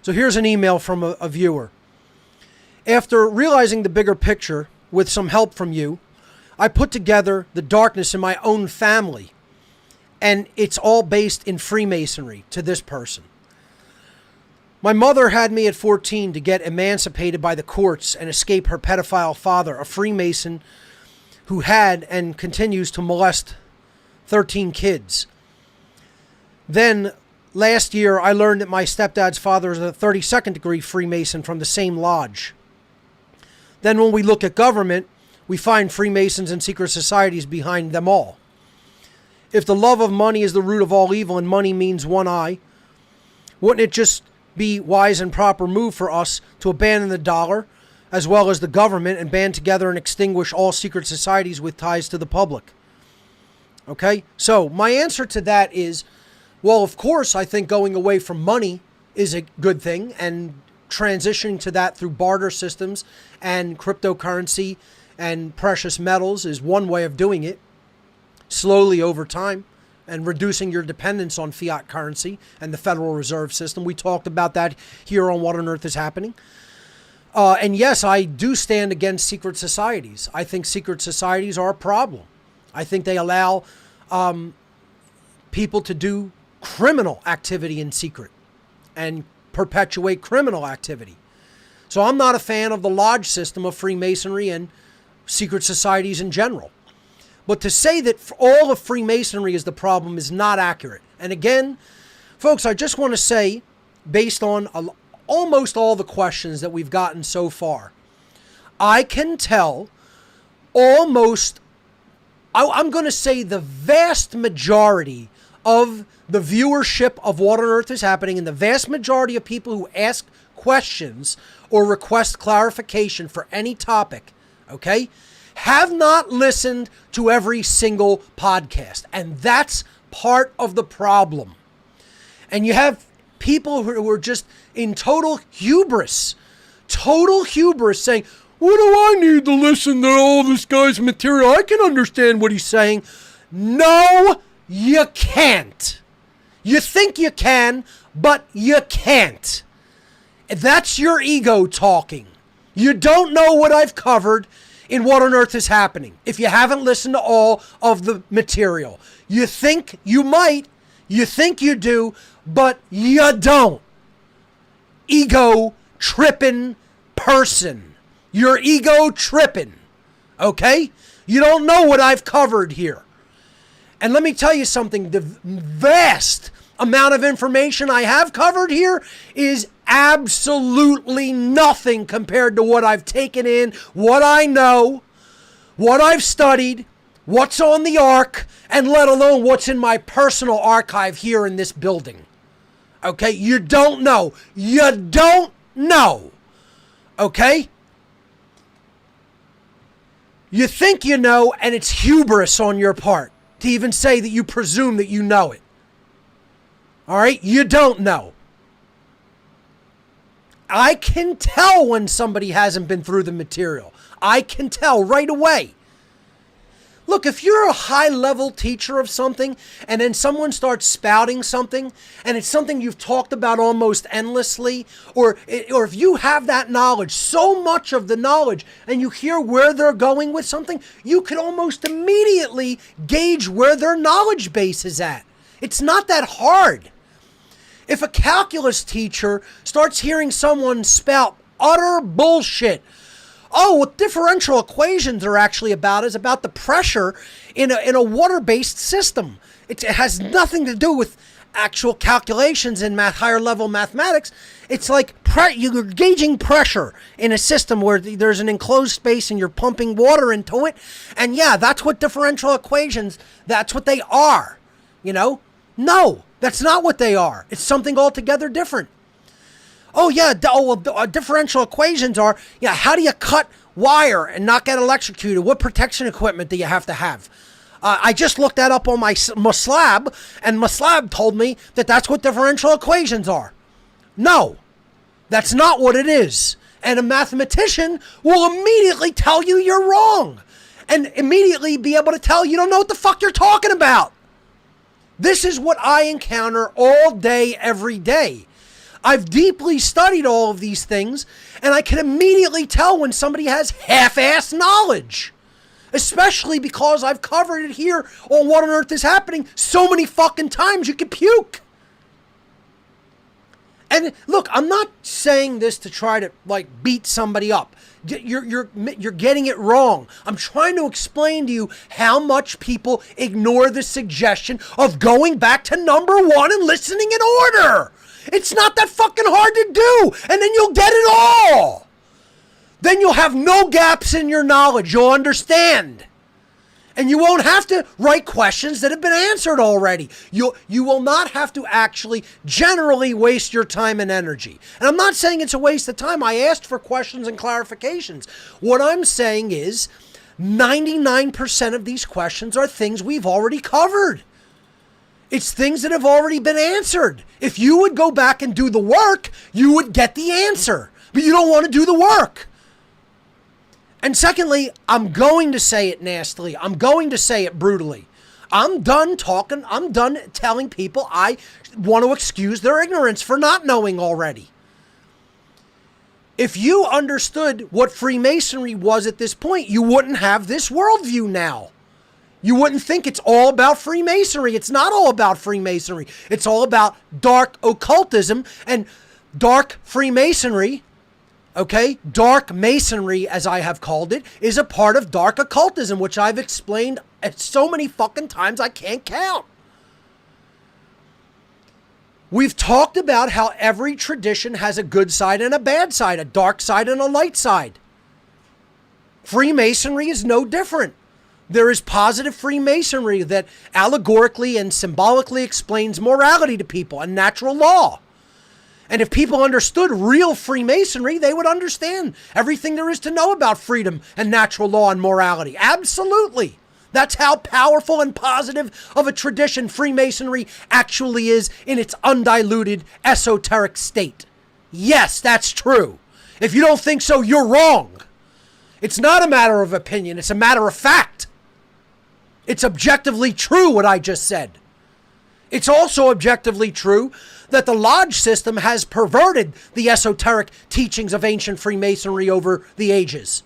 So here's an email from a viewer. After realizing the bigger picture with some help from you, I put together the darkness in my own family, and it's all based in Freemasonry to this person. My mother had me at 14 to get emancipated by the courts and escape her pedophile father, a Freemason who had and continues to molest 13 kids. Then last year, I learned that my stepdad's father is a 32nd degree Freemason from the same lodge. Then when we look at government, we find Freemasons and secret societies behind them all. If the love of money is the root of all evil and money means one eye, wouldn't it just be wise and proper move for us to abandon the dollar as well as the government and band together and extinguish all secret societies with ties to the public? Okay, so my answer to that is, well, of course, I think going away from money is a good thing, and transitioning to that through barter systems and cryptocurrency and precious metals is one way of doing it, slowly over time, and reducing your dependence on fiat currency and the Federal Reserve System. We talked about that here on What on Earth is Happening. And yes, I do stand against secret societies. I think secret societies are a problem. I think they allow people to do criminal activity in secret and perpetuate criminal activity. So I'm not a fan of the lodge system of Freemasonry and secret societies in general. But to say that all of Freemasonry is the problem is not accurate. And again, folks, I just want to say, based on almost all the questions that we've gotten so far, I can tell almost, I'm going to say the vast majority of the viewership of What on Earth is Happening and the vast majority of people who ask questions or request clarification for any topic, okay, have not listened to every single podcast. And that's part of the problem. And you have people who are just in total hubris saying, what do I need to listen to all this guy's material? I can understand what he's saying. No, you can't. You think you can, but you can't. That's your ego talking. You don't know what I've covered in What on Earth is Happening if you haven't listened to all of the material. You think you might, you think you do, but you don't. Ego tripping person. You're ego tripping. Okay? You don't know what I've covered here. And let me tell you something, the vast amount of information I have covered here is absolutely nothing compared to what I've taken in, what I know, what I've studied, what's on the ark, and let alone what's in my personal archive here in this building. Okay? You don't know. You don't know. Okay? You think you know, and it's hubris on your part to even say that you presume that you know it. All right? You don't know. I can tell when somebody hasn't been through the material. I can tell right away. Look, if you're a high-level teacher of something and then someone starts spouting something and it's something you've talked about almost endlessly, or if you have that knowledge, so much of the knowledge, and you hear where they're going with something, you can almost immediately gauge where their knowledge base is at. It's not that hard. If a calculus teacher starts hearing someone spout utter bullshit, oh, what differential equations are actually about is about the pressure in a water-based system. It has nothing to do with actual calculations in higher level mathematics. It's like you're gauging pressure in a system where there's an enclosed space and you're pumping water into it. And yeah, that's what differential equations, that's what they are. You know? No, that's not what they are. It's something altogether different. Oh, yeah, differential equations are, yeah, how do you cut wire and not get electrocuted? What protection equipment do you have to have? I just looked that up on my slab, and my slab told me that that's what differential equations are. No, that's not what it is. And a mathematician will immediately tell you you're wrong and immediately be able to tell you don't know what the fuck you're talking about. This is what I encounter all day, every day. I've deeply studied all of these things, and I can immediately tell when somebody has half-assed knowledge. Especially because I've covered it here on What on Earth is Happening so many fucking times you could puke. And look, I'm not saying this to try to beat somebody up. You're getting it wrong. I'm trying to explain to you how much people ignore the suggestion of going back to number one and listening in order. It's not that fucking hard to do, and then you'll get it all. Then you'll have no gaps in your knowledge. You'll understand. And you won't have to write questions that have been answered already. You will not have to actually generally waste your time and energy. And I'm not saying it's a waste of time. I asked for questions and clarifications. What I'm saying is 99% of these questions are things we've already covered. It's things that have already been answered. If you would go back and do the work, you would get the answer. But you don't want to do the work. And secondly, I'm going to say it nastily. I'm going to say it brutally. I'm done talking. I'm done telling people I want to excuse their ignorance for not knowing already. If you understood what Freemasonry was at this point, you wouldn't have this worldview now. You wouldn't think it's all about Freemasonry. It's not all about Freemasonry. It's all about dark occultism and dark Freemasonry. Okay, dark masonry, as I have called it, is a part of dark occultism, which I've explained so many fucking times I can't count. We've talked about how every tradition has a good side and a bad side, a dark side and a light side. Freemasonry is no different. There is positive Freemasonry that allegorically and symbolically explains morality to people and natural law. And if people understood real Freemasonry, they would understand everything there is to know about freedom and natural law and morality. Absolutely. That's how powerful and positive of a tradition Freemasonry actually is in its undiluted esoteric state. Yes, that's true. If you don't think so, you're wrong. It's not a matter of opinion. It's a matter of fact. It's objectively true what I just said. It's also objectively true that the lodge system has perverted the esoteric teachings of ancient Freemasonry over the ages.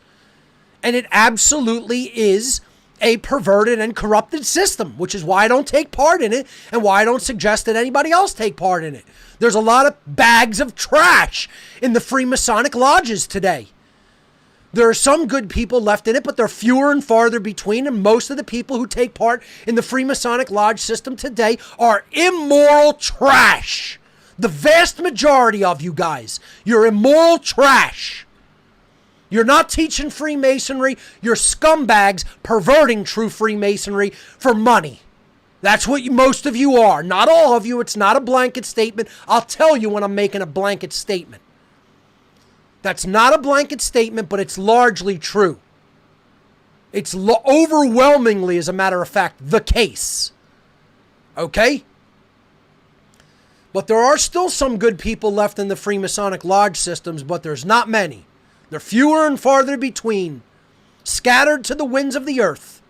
And it absolutely is a perverted and corrupted system, which is why I don't take part in it and why I don't suggest that anybody else take part in it. There's a lot of bags of trash in the Freemasonic lodges today. There are some good people left in it, but they're fewer and farther between, and most of the people who take part in the Freemasonic lodge system today are immoral trash. The vast majority of you guys, you're immoral trash. You're not teaching Freemasonry. You're scumbags perverting true Freemasonry for money. That's what most of you are. Not all of you. It's not a blanket statement. I'll tell you when I'm making a blanket statement. That's not a blanket statement, but it's largely true. It's overwhelmingly, as a matter of fact, the case. Okay? But there are still some good people left in the Freemasonic lodge systems, but there's not many. They're fewer and farther between, scattered to the winds of the earth.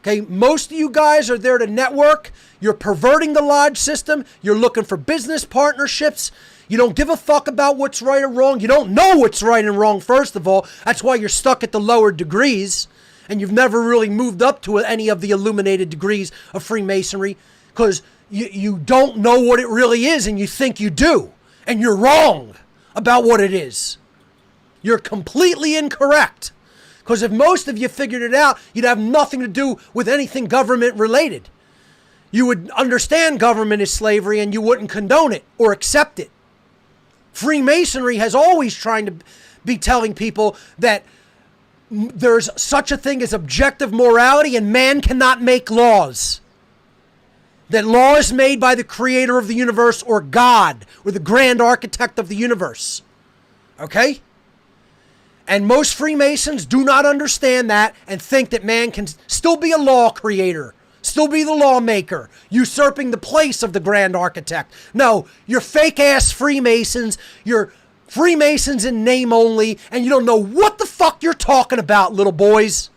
Okay, most of you guys are there to network. You're perverting the lodge system. You're looking for business partnerships. You don't give a fuck about what's right or wrong. You don't know what's right and wrong, first of all. That's why you're stuck at the lower degrees. And you've never really moved up to any of the illuminated degrees of Freemasonry. Because you don't know what it really is and you think you do. And you're wrong about what it is. You're completely incorrect. Because if most of you figured it out, you'd have nothing to do with anything government related. You would understand government is slavery and you wouldn't condone it or accept it. Freemasonry has always tried to be telling people that there's such a thing as objective morality and man cannot make laws. That law is made by the creator of the universe or God or the grand architect of the universe. Okay? And most Freemasons do not understand that and think that man can still be a law creator, still be the lawmaker, usurping the place of the grand architect. No, you're fake-ass Freemasons. You're Freemasons in name only, and you don't know what the fuck you're talking about, little boys.